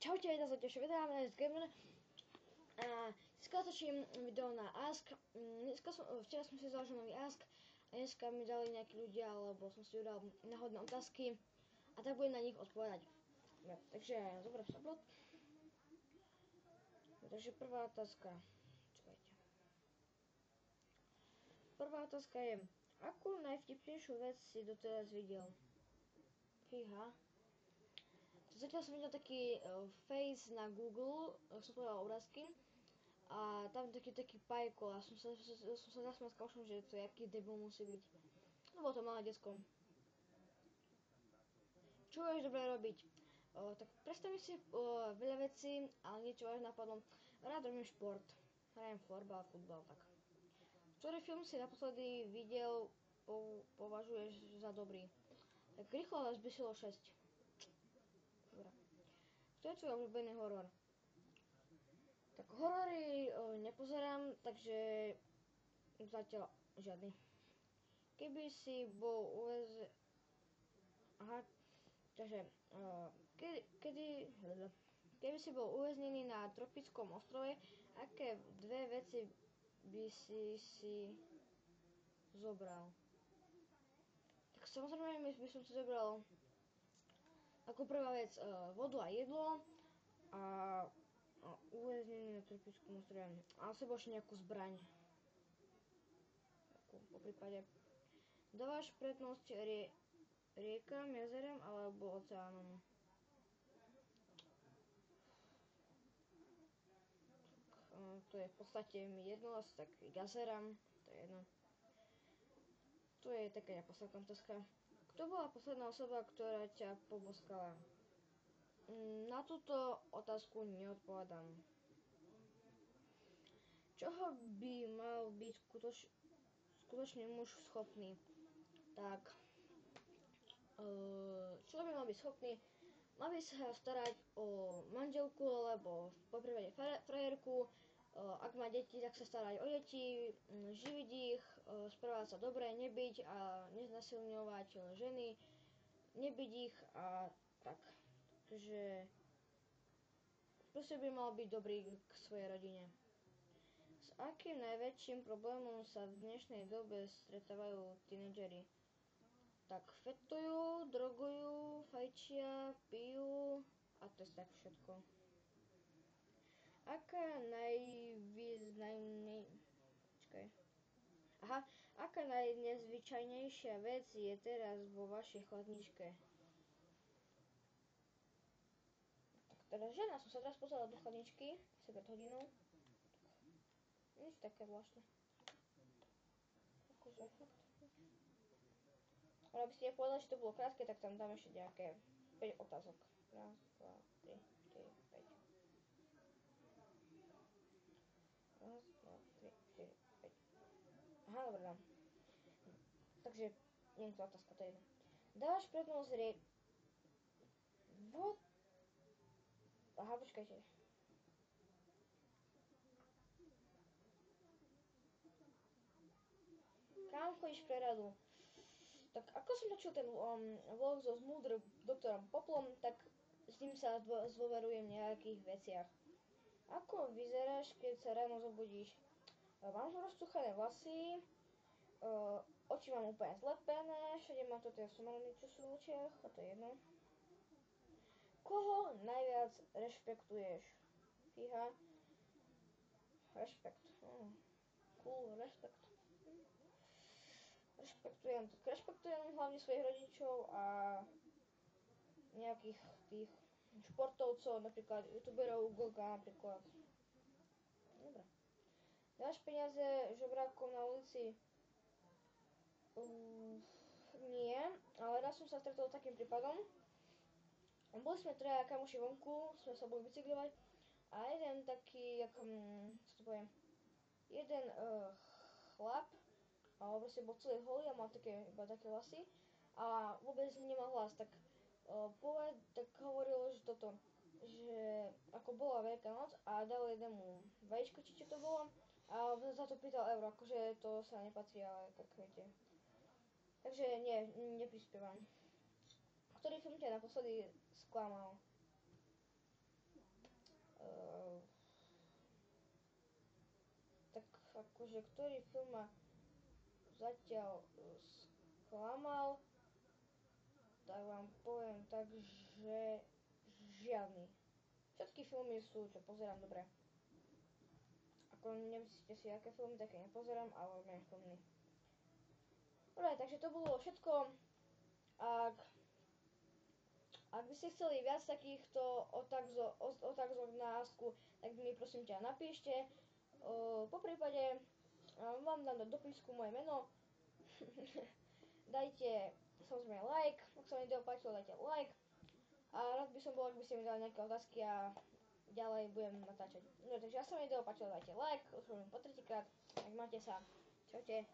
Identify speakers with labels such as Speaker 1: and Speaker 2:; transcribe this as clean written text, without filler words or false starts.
Speaker 1: Čaute, vítam sa ďalšie videa, mňa je Gamer a dneska točím video na Ask. Včera som si založil nový Ask a dneska mi dali nejakí ľudia, alebo som si udal náhodné otázky a tak budem na nich odpovedať. No, takže zoberiem sa blok. Takže prvá otázka, čakajte. Prvá otázka je, akú najvtipnejšiu vec si doteraz videl? Fíha. Zatiaľ som videl taký face na Google, som povedal obrázky a tam taký pajko a som sa zasmial s kaušom, že to jaký debil musí byť. No bolo to malé decko. Čo budeš dobre robiť? Tak predstavím si veľa vecí, ale niečo až napadlo. Rád robím šport, hrajem florbal, futbal, tak. Ktorý film si naposledy videl, považuješ za dobrý? Tak Rýchlo zbysilo 6. Dobre. Kto je tvoj obľúbený horor? Tak horory nepozerám, takže zatiaľ žiadny. Keby si bol keby si bol uväznený na tropickom ostrove, aké dve veci by si zobral? Tak samozrejme by som si zobral ako prvá vec vodu a jedlo a uväznenie na tropickom ostrove. A sebou ešte nejakú zbraň. Po prípade. Dávaš prednosť riekam, jazerám alebo oceánom? To je v podstate mi jedno, asi tak jazerám, to je jedno. To je taká nepodstatná otázka. Kto bola posledná osoba, ktorá ťa poboskala? Na túto otázku neodpovedám. Čoho by mal byť skutočný muž schopný? Tak, čo by mal byť schopný? Mal by sa starať o manželku, alebo po prípade frajerku. Ak má deti, tak sa starať o deti, živiť ich, správať sa dobre, nebyť a neznasilňovať ženy, nebyť ich a tak. Takže proste by mal byť dobrý k svojej rodine. S akým najväčším problémom sa v dnešnej dobe stretávajú tínedžeri? Tak fetujú, drogujú, fajčia, pijú a to je tak všetko. Aká najnezvyčajnejšia vec je teraz vo vašej chladničke? Tak teraz žena, som sa teraz pozrela do chladničky, asi pred hodinou. Nič také zvláštne. Akože fakt. Ale aby ste nepovedali, že to bolo krátke, tak tam dám ešte nejaké 5 otázok. 1, 2, 3, 4, 5. 1, 2, 3, 4, 5. Aha, dobre, dám. Takže, nie je to otázka, to je jedno. Dávaš prednosť What? Aha, počkajte. Kam chodíš pre radu? Tak ako som načul ten vlog so múdrym doktorom Poplom, tak s ním sa zdôverujem v nejakých veciach. Ako vyzeráš, keď sa ráno zobudíš? Mám roztuchané vlasy, oči mám úplne zlepené, všade mám toto somariny, čo sú v očiach, a to je jedno. Koho najviac rešpektuješ? Fíha. Rešpekt. Cool, rešpekt. Rešpektujem hlavne svojich rodičov a nejakých tých športovcov, napríklad youtuberov, Goga napríklad. Dobre. Dáš peniaze žobrákom na ulici? Nie, ale raz som sa stretol s takým prípadom. Boli sme traja kamoši vonku, sme sa boli bicyklovať a jeden taký, co to poviem, jeden chlap, ale proste bol celý holý a mal iba také vlasy a vôbec nemal hlas, tak hovoril, že že ako bola Veľká noc a dal jednému vajíčko, či čo to bolo a za to pýtal euro, akože to sa nepatrí, ale tak viete. Takže nie, neprispievam. Ktorý film ťa naposledy sklamal? akože ktorý film ma zatiaľ sklamal, tak vám poviem tak, že žiadny. Všetky filmy sú, čo pozerám, dobré. Ako nemyslíte si, aké filmy, také nepozerám, ale mňa filmy. Dobre, takže to bolo všetko. Ak by ste chceli viac takýchto otázok na Asku, tak mi prosím ťa napíšte. Po prípade vám dám do dopisku moje meno. Dajte samozrejme like, ak sa mi video páčilo, dajte like. A rád by som bol, ak by ste mi dali nejaké otázky a ďalej budem natáčať. No takže ak sa mi video páčilo, dajte like, už robím po tretíkrát. Tak máte sa. Čaute.